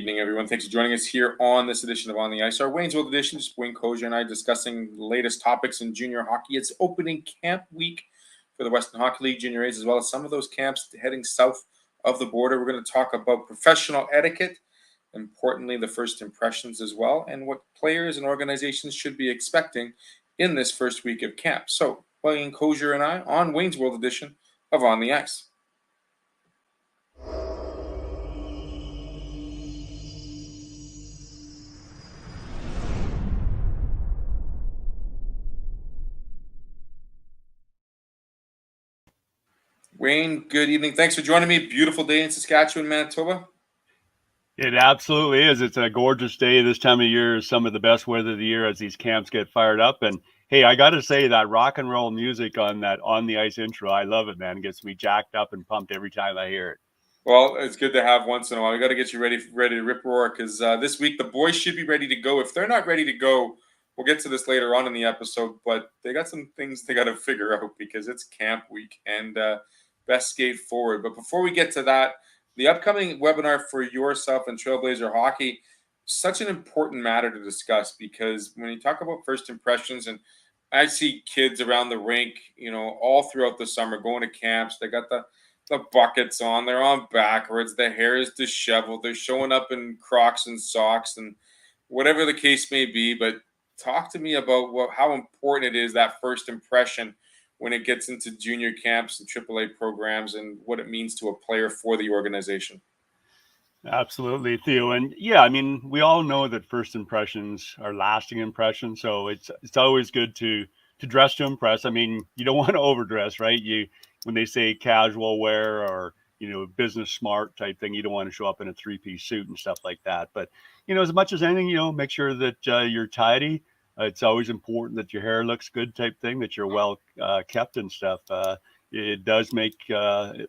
evening, everyone. Thanks for joining us here on this edition of On the Ice. Our Wayne's World edition, just Wayne Kosior and I discussing the latest topics in junior hockey. It's opening camp week for the Western Hockey League Junior A's, as well as some of those camps heading south of the border. We're going to talk about professional etiquette, importantly, the first impressions as well, and what players and organizations should be expecting in this first week of camp. So, Wayne Kosior and I on Wayne's World edition of On the Ice. Wayne, good evening. Thanks for joining me. Beautiful day in Saskatchewan, Manitoba. It absolutely is. It's a gorgeous day. This time of year is some of the best weather of the year as these camps get fired up. And hey, I got to say that rock and roll music on that On the Ice intro, I love it, man. It gets me jacked up and pumped every time I hear it. Well, it's good to have once in a while. We got to get you ready to rip roar because this week the boys should be ready to go. If they're not ready to go, we'll get to this later on in the episode. But they got some things they got to figure out because it's camp week and best skate forward. But before we get to that, the upcoming webinar for yourself and Trailblazer Hockey, such an important matter to discuss because when you talk about first impressions, and I see kids around the rink, all throughout the summer going to camps. They got the buckets on, they're on backwards, the hair is disheveled, they're showing up in Crocs and socks and whatever the case may be. But talk to me about how important it is, that first impression, when it gets into junior camps and AAA programs and what it means to a player for the organization. Absolutely, Theo. And yeah, I mean, we all know that first impressions are lasting impressions. So it's always good to dress to impress. I mean, you don't want to overdress, right? When they say casual wear or business smart type thing, you don't want to show up in a 3-piece suit and stuff like that. But as much as anything, make sure that you're tidy. It's always important that your hair looks good type thing, that you're well kept and stuff. It does make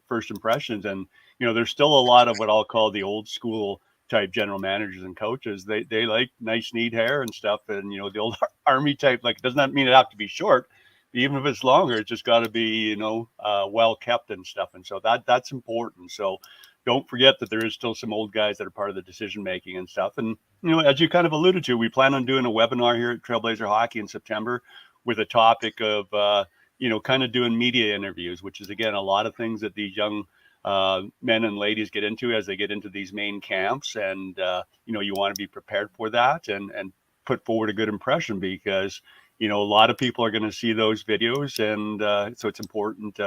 first impressions. And, there's still a lot of what I'll call the old school type general managers and coaches. They like nice, neat hair and stuff. And, the old army type, like, it does not mean it have to be short. Even if it's longer, it's just got to be, well kept and stuff. And so that's important. So don't forget that there is still some old guys that are part of the decision making and stuff. And, as you kind of alluded to, we plan on doing a webinar here at Trailblazer Hockey in September with a topic of, kind of doing media interviews, which is, again, a lot of things that these young men and ladies get into as they get into these main camps. And, you want to be prepared for that and put forward a good impression because, a lot of people are going to see those videos. And so it's important,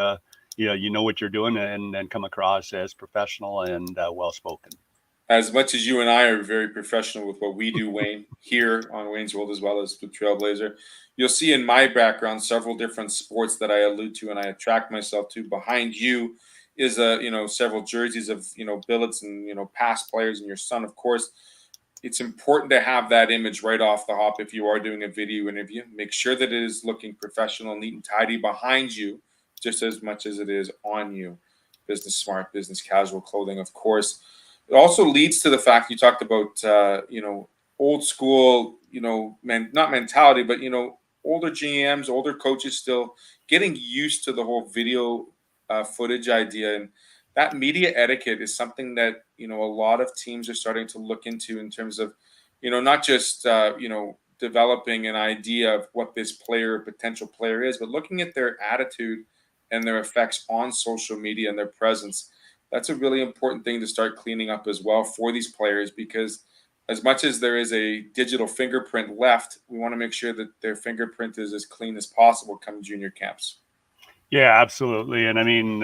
you know what you're doing and come across as professional and well-spoken. As much as you and I are very professional with what we do, Wayne, here on Wayne's World, as well as with Trailblazer, you'll see in my background several different sports that I allude to and I attract myself to. Behind you is several jerseys of billets and past players and your son, of course. It's important to have that image right off the hop. If you are doing a video interview, make sure that it is looking professional, neat and tidy behind you just as much as it is on you. Business smart, business casual clothing, of course. It also leads to the fact you talked about, old school, not mentality, but, older GMs, older coaches still getting used to the whole video footage idea. And that media etiquette is something that, a lot of teams are starting to look into in terms of, not just, developing an idea of what this potential player is, but looking at their attitude and their effects on social media and their presence. That's a really important thing to start cleaning up as well for these players, because as much as there is a digital fingerprint left, we want to make sure that their fingerprint is as clean as possible come junior camps. Yeah, absolutely. And I mean,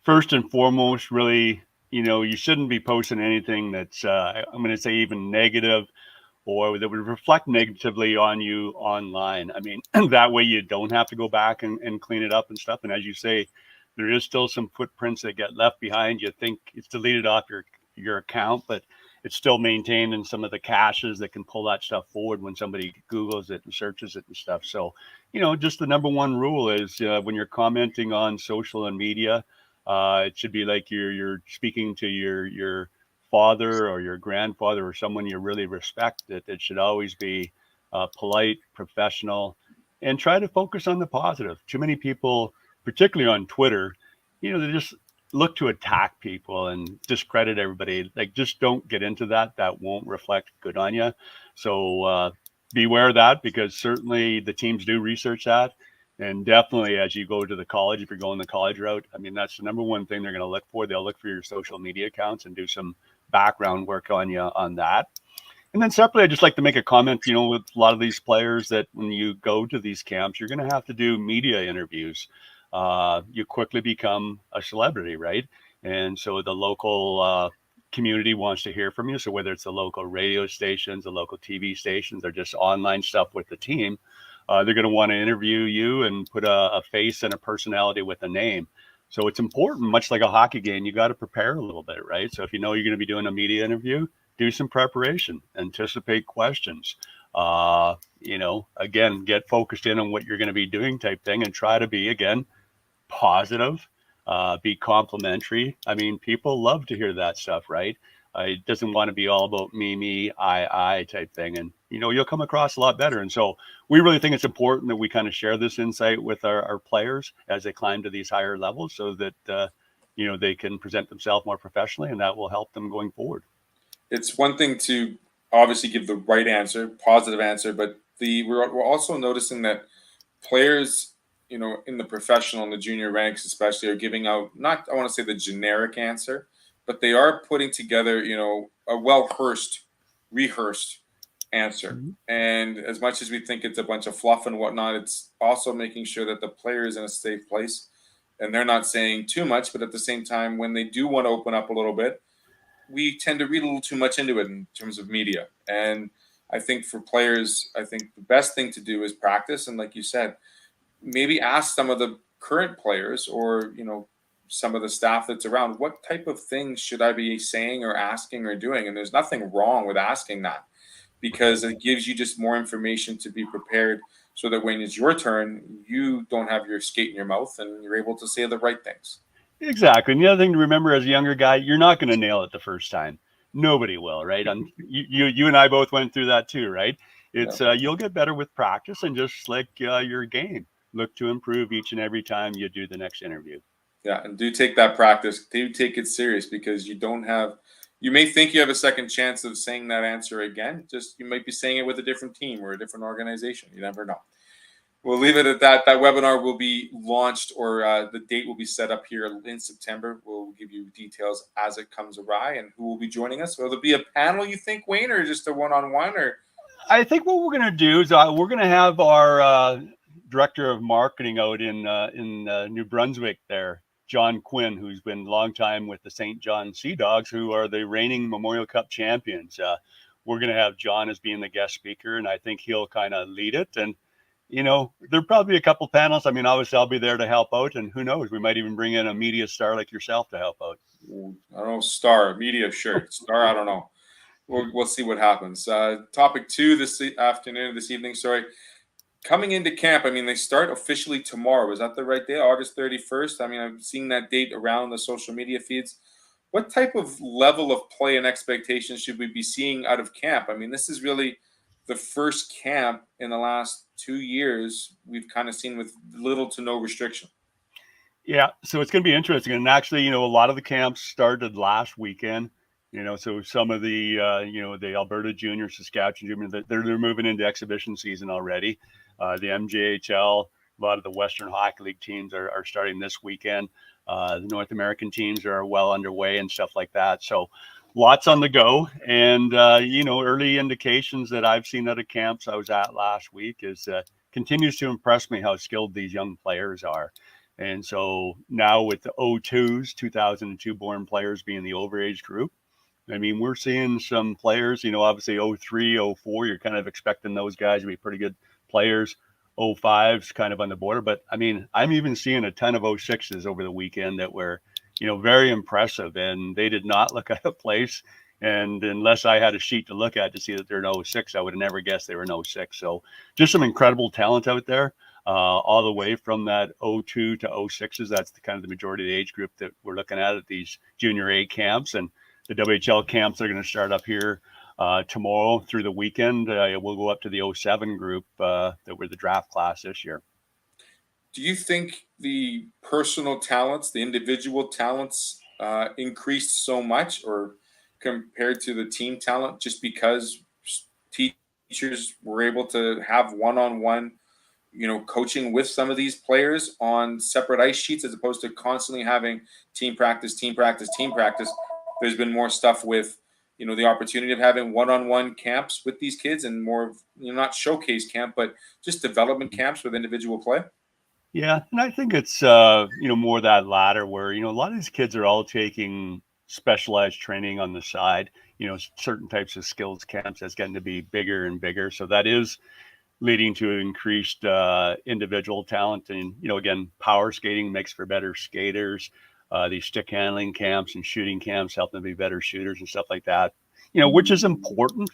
first and foremost, really, you shouldn't be posting anything that's, I'm going to say, even negative or that would reflect negatively on you online. I mean, that way you don't have to go back and clean it up and stuff. And as you say, there is still some footprints that get left behind. You think it's deleted off your account, but it's still maintained in some of the caches that can pull that stuff forward when somebody Googles it and searches it and stuff. So, just the number one rule is when you're commenting on social and media, it should be like you're speaking to your father or your grandfather or someone you really respect. It should always be polite, professional, and try to focus on the positive. Too many people, particularly on Twitter, they just look to attack people and discredit everybody. Like, just don't get into that. That won't reflect good on you. So beware of that, because certainly the teams do research that. And definitely as you go to the college, if you're going the college route, I mean, that's the number one thing they're going to look for. They'll look for your social media accounts and do some background work on you on that. And then separately, I'd just like to make a comment, with a lot of these players, that when you go to these camps, you're going to have to do media interviews. You quickly become a celebrity, right? And so the local community wants to hear from you. So whether it's the local radio stations, the local TV stations, or just online stuff with the team, they're going to want to interview you and put a face and a personality with a name. So it's important, much like a hockey game, you got to prepare a little bit, right? So if you know you're going to be doing a media interview, do some preparation, anticipate questions. Again, get focused in on what you're going to be doing type thing, and try to be, again, positive, be complimentary. I mean, people love to hear that stuff, right? It doesn't want to be all about me, I type thing. And, you'll come across a lot better. And so we really think it's important that we kind of share this insight with our players as they climb to these higher levels, so that, they can present themselves more professionally, and that will help them going forward. It's one thing to obviously give the right answer, positive answer, but we're also noticing that players, in the professional and the junior ranks especially, are giving out, not, I want to say the generic answer, but they are putting together, a rehearsed answer. Mm-hmm. And as much as we think it's a bunch of fluff and whatnot, it's also making sure that the player is in a safe place and they're not saying too much. But at the same time, when they do want to open up a little bit, we tend to read a little too much into it in terms of media. And I think for players, I think the best thing to do is practice. And like you said, maybe ask some of the current players, or, some of the staff that's around, what type of things should I be saying or asking or doing? And there's nothing wrong with asking that, because it gives you just more information to be prepared, so that when it's your turn, you don't have your skate in your mouth and you're able to say the right things. Exactly. And the other thing to remember as a younger guy, you're not going to nail it the first time. Nobody will, right? You and I both went through that too, right? It's you'll get better with practice, and just like your game, look to improve each and every time you do the next interview. Yeah, and do take that practice. Do take it serious, because you may think you have a second chance of saying that answer again. Just, you might be saying it with a different team or a different organization. You never know. We'll leave it at that. That webinar will be launched, or the date will be set up here in September. We'll give you details as it comes awry, and who will be joining us. Will there be a panel, you think, Wayne, or just a one-on-one? Or I think what we're going to do is we're going to have our director of marketing out in New Brunswick there, John Quinn, who's been a long time with the St. John Sea Dogs, who are the reigning Memorial Cup champions. We're going to have John as being the guest speaker, and I think he'll kind of lead it. And, there'll probably be a couple panels. I mean, obviously I'll be there to help out, and who knows, we might even bring in a media star like yourself to help out. I don't know, star, media, sure. Star, I don't know. We'll see what happens. Topic 2 this evening, sorry. Coming into camp, I mean, they start officially tomorrow. Is that the right day, August 31st? I mean, I'm seeing that date around the social media feeds. What type of level of play and expectations should we be seeing out of camp? I mean, this is really the first camp in the last 2 years we've kind of seen with little to no restriction. Yeah, so it's going to be interesting. And actually, a lot of the camps started last weekend. So some of the, the Alberta Junior, Saskatchewan Junior, they're moving into exhibition season already. The MJHL, a lot of the Western Hockey League teams are starting this weekend. The North American teams are well underway and stuff like that. So lots on the go. And, early indications that I've seen out of camps I was at last week is continues to impress me how skilled these young players are. And so now with the 02s, 2002 born players being the overage group, I mean, we're seeing some players, obviously 03, 04, you're kind of expecting those guys to be pretty good players. 05's kind of on the border. But, I mean, I'm even seeing a ton of 06s over the weekend that were, very impressive. And they did not look out of place. And unless I had a sheet to look at to see that they're an 06, I would have never guessed they were an 06. So just some incredible talent out there. All the way from that 02 to 06s. That's kind of the majority of the age group that we're looking at these junior A camps. And the WHL camps are going to start up here tomorrow through the weekend. We'll go up to the 07 group that were the draft class this year. Do you think the personal talents, the individual talents, increased so much, or compared to the team talent, just because teachers were able to have one-on-one, coaching with some of these players on separate ice sheets, as opposed to constantly having team practice, team practice, team practice? There's been more stuff with, the opportunity of having one-on-one camps with these kids, and more, not showcase camp, but just development camps with individual play. Yeah, and I think it's more that latter where a lot of these kids are all taking specialized training on the side. Certain types of skills camps that's getting to be bigger and bigger. So that is leading to increased individual talent, and again, power skating makes for better skaters. These stick handling camps and shooting camps help them be better shooters and stuff like that. Which is important.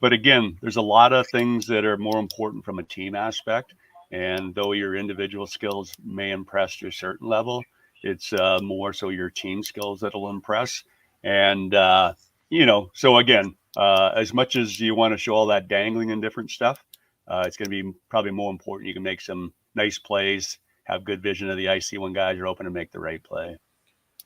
But again, there's a lot of things that are more important from a team aspect. And though your individual skills may impress to a certain level, it's more so your team skills that'll impress. And, so again, as much as you want to show all that dangling and different stuff, it's going to be probably more important. You can make some nice plays, have good vision of the ice, see when guys are open, and make the right play.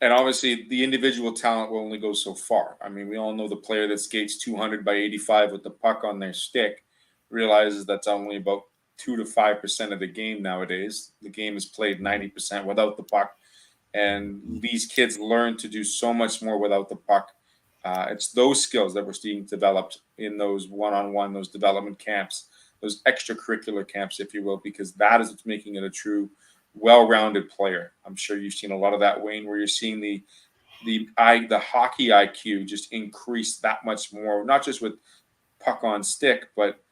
And obviously, the individual talent will only go so far. I mean, we all know the player that skates 200 by 85 with the puck on their stick realizes that's only about 2 to 5% of the game nowadays. The game is played 90% without the puck. And these kids learn to do so much more without the puck. It's those skills that we're seeing developed in those one-on-one, those development camps, those extracurricular camps, if you will, because that is what's making it a true well-rounded player. I'm sure you've seen a lot of that, Wayne, where you're seeing the hockey IQ just increase that much more, not just with puck on stick, but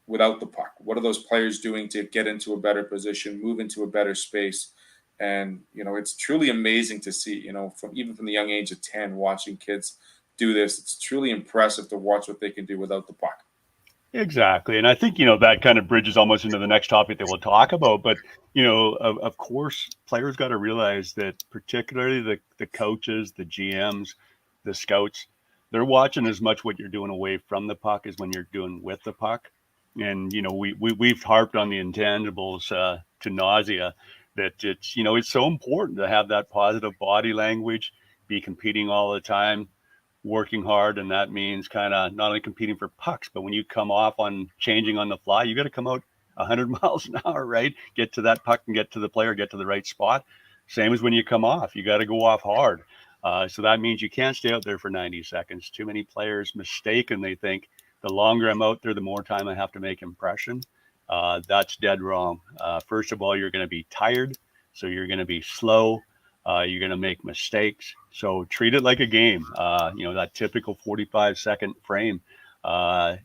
without the puck. What are those players doing to get into a better position, move into a better space? And it's truly amazing to see, from the young age of 10, watching kids do this. It's truly impressive to watch what they can do without the puck. Exactly. And I think, that kind of bridges almost into the next topic that we'll talk about. But, of course, players got to realize that particularly the coaches, the GMs, the scouts, they're watching as much what you're doing away from the puck as when you're doing with the puck. And, we've harped on the intangibles to nausea, that it's so important to have that positive body language, be competing all the time, working hard. And that means kind of not only competing for pucks, but when you come off on changing on the fly, you got to come out 100 miles an hour, right? Get to that puck and get to the player, get to the right spot. Same as when you come off, you got to go off hard. So that means you can't stay out there for 90 seconds. Too many players mistakenly think the longer I'm out there, the more time I have to make impression. That's dead wrong. First of all, you're going to be tired. So you're going to be slow. You're going to make mistakes. So treat it like a game. That typical 45-second frame.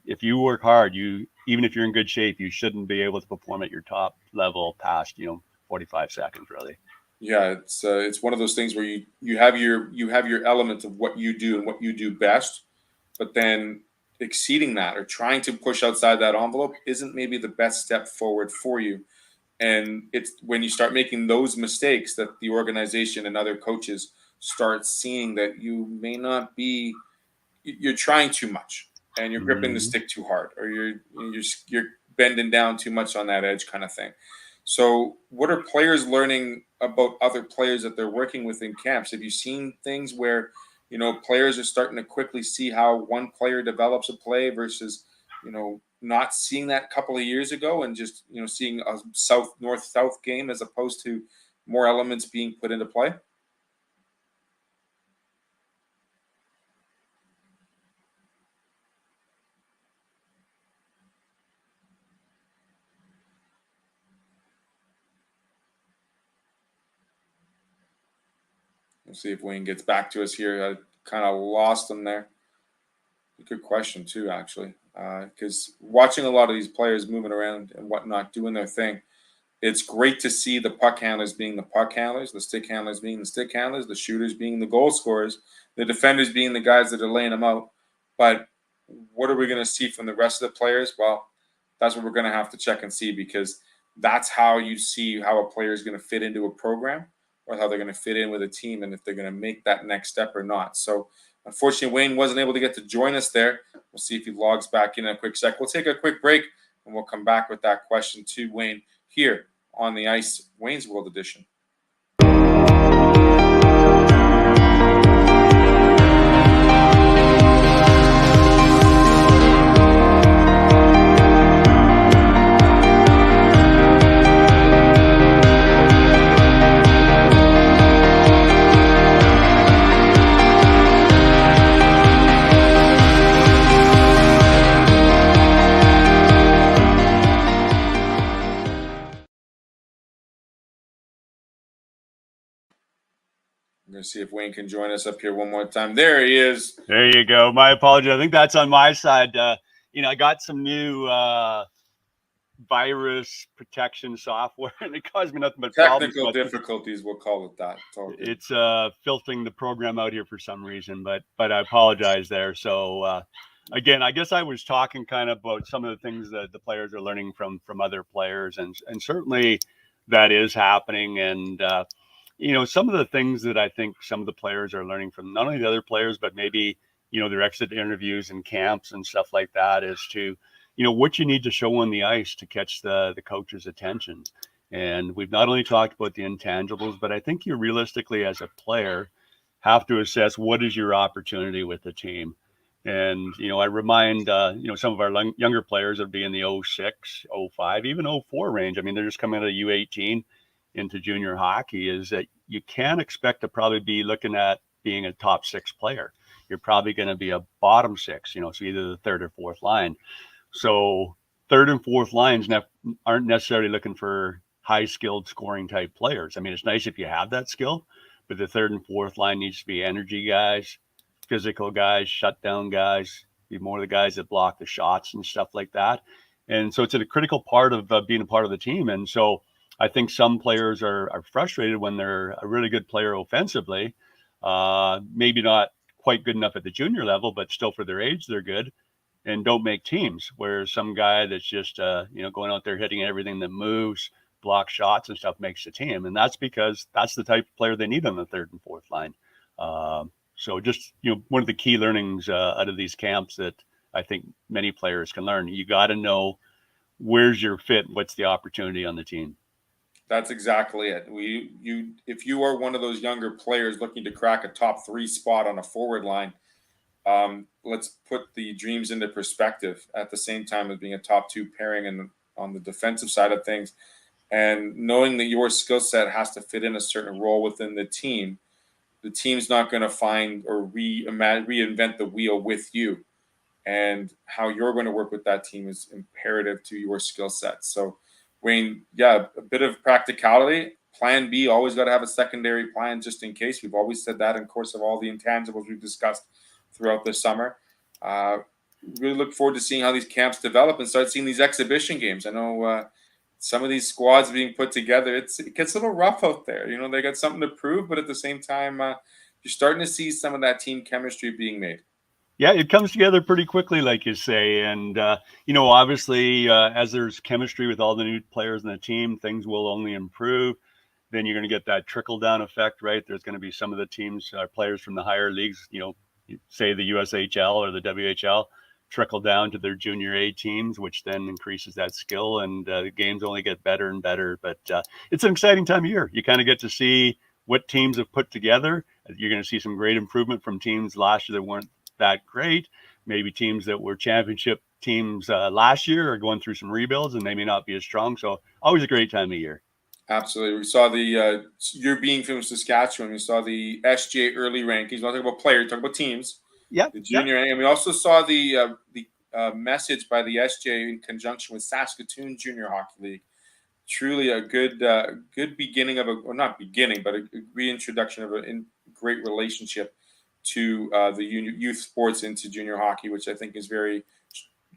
If you work hard, even if you're in good shape, you shouldn't be able to perform at your top level past 45 seconds, really. Yeah, it's one of those things where you have your element of what you do and what you do best, but then exceeding that or trying to push outside that envelope isn't maybe the best step forward for you. And it's when you start making those mistakes that the organization and other coaches start seeing that you may not be, you're trying too much and you're gripping the stick too hard, or you're bending down too much on that edge kind of thing. So what are players learning about other players that they're working with in camps? Have you seen things where, players are starting to quickly see how one player develops a play versus, not seeing that a couple of years ago, and just, seeing a north-south game as opposed to more elements being put into play? We'll see if Wayne gets back to us here. I kind of lost him there. Good question too, actually, because watching a lot of these players moving around and whatnot, doing their thing, it's great to see the puck handlers being the puck handlers, the stick handlers being the stick handlers, the shooters being the goal scorers, the defenders being the guys that are laying them out. But what are we going to see from the rest of the players? Well, that's what we're going to have to check and see, because that's how you see how a player is going to fit into a program, or how they're going to fit in with a team, and if they're going to make that next step or not. So unfortunately, Wayne wasn't able to get to join us there. We'll see if he logs back in a quick sec. We'll take a quick break, and we'll come back with that question to Wayne here on the Ice Wayne's World edition. I'm going to see if Wayne can join us up here one more time. There he is. There you go. My apologies. I think that's on my side. I got some new virus protection software, and it caused me nothing but technical problems. Difficulties, we'll call it that. It's filtering the program out here for some reason, but I apologize there. So again, I guess I was talking kind of about some of the things that the players are learning from other players, and certainly that is happening. And some of the things that I think some of the players are learning from not only the other players, but maybe their exit interviews and camps and stuff like that, is to what you need to show on the ice to catch the coach's attention. And we've not only talked about the intangibles, but I think you realistically as a player have to assess what is your opportunity with the team. And, I remind, some of our younger players would be in the 06, 05, even 04 range. I mean, they're just coming out of U18 into junior hockey, is that you can't expect to probably be looking at being a top 6 player. You're probably going to be a bottom 6, so either the third or fourth line. So third and fourth lines aren't necessarily looking for high skilled scoring type players. I mean, it's nice if you have that skill, but the third and fourth line needs to be energy guys, physical guys, shutdown guys, be more of the guys that block the shots and stuff like that. And so it's a critical part of being a part of the team. And so I think some players are frustrated when they're a really good player offensively, maybe not quite good enough at the junior level, but still for their age, they're good, and don't make teams. Whereas some guy that's just, going out there hitting everything that moves, block shots and stuff makes the team. And that's because that's the type of player they need on the third and fourth line. So just, one of the key learnings out of these camps that I think many players can learn, you got to know where's your fit, what's the opportunity on the team. That's exactly it. If you are one of those younger players looking to crack a top 3 spot on a forward line, let's put the dreams into perspective at the same time as being a top 2 pairing on the defensive side of things, and knowing that your skill set has to fit in a certain role within the team. The team's not going to find or reinvent the wheel with you, and how you're going to work with that team is imperative to your skill set. So Wayne, a bit of practicality. Plan B, always got to have a secondary plan just in case. We've always said that in course of all the intangibles we've discussed throughout the summer. Really look forward to seeing how these camps develop and start seeing these exhibition games. I know some of these squads being put together, it gets a little rough out there. They got something to prove, but at the same time, you're starting to see some of that team chemistry being made. Yeah, it comes together pretty quickly, like you say. And, obviously, as there's chemistry with all the new players in the team, things will only improve. Then you're going to get that trickle-down effect, right? There's going to be some of the teams, players from the higher leagues, say the USHL or the WHL, trickle down to their junior A teams, which then increases that skill, and the games only get better and better. But it's an exciting time of year. You kind of get to see what teams have put together. You're going to see some great improvement from teams last year that weren't that great. Maybe teams that were championship teams last year are going through some rebuilds and they may not be as strong. So always a great time of year. Absolutely. We saw the you're being from Saskatchewan. We saw the SJ early rankings. We're not talking about players, talking about teams. Yeah. The junior A. And we also saw the message by the SJ in conjunction with Saskatoon Junior Hockey League. Truly a good beginning of not beginning, but a reintroduction of a great relationship to the youth sports into junior hockey, which I think is very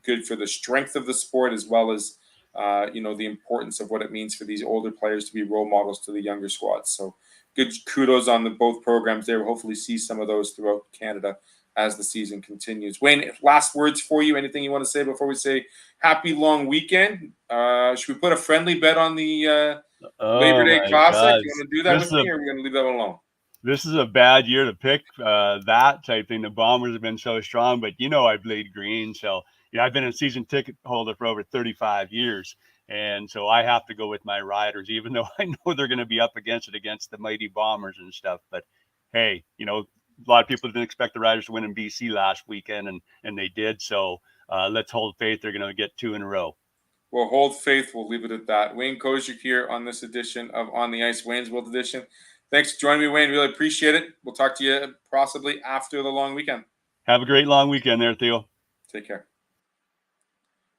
good for the strength of the sport, as well as the importance of what it means for these older players to be role models to the younger squads. So good kudos on both programs there. We'll hopefully see some of those throughout Canada as the season continues. Wayne, last words for you. Anything you want to say before we say happy long weekend? Should we put a friendly bet on the Labor Day Classic? God. You want to do that with me, or are we going to leave that one alone? This is a bad year to pick that type thing. The Bombers have been so strong, but I bleed green. So, I've been a season ticket holder for over 35 years. And so I have to go with my Riders, even though I know they're going to be up against it, against the mighty Bombers and stuff. But hey, you know, a lot of people didn't expect the Riders to win in BC last weekend, and they did. So let's hold faith. They're going to get 2 in a row. We'll hold faith. We'll leave it at that. Wayne Kosior here on this edition of On the Ice, Wayne's World Edition. Thanks for joining me, Wayne. Really appreciate it. We'll talk to you possibly after the long weekend. Have a great long weekend there, Theo. Take care.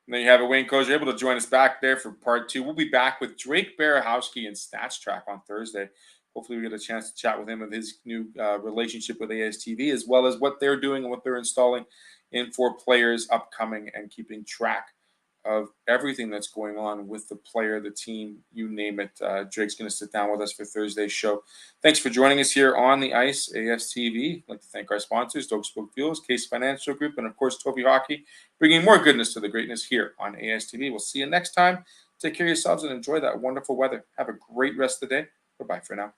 And there you have it, Wayne Kosior, able to join us back there for part 2. We'll be back with Drake Barahowski and Stats Track on Thursday. Hopefully we get a chance to chat with him of his new relationship with ASTV, as well as what they're doing and what they're installing in for players upcoming and keeping track of everything that's going on with the player, the team, you name it. Drake's going to sit down with us for Thursday's show. Thanks for joining us here on the Ice, ASTV. I'd like to thank our sponsors, Dope Spoke Fuels, Case Financial Group, and of course, Toby Hockey, bringing more goodness to the greatness here on ASTV. We'll see you next time. Take care of yourselves and enjoy that wonderful weather. Have a great rest of the day. Bye-bye for now.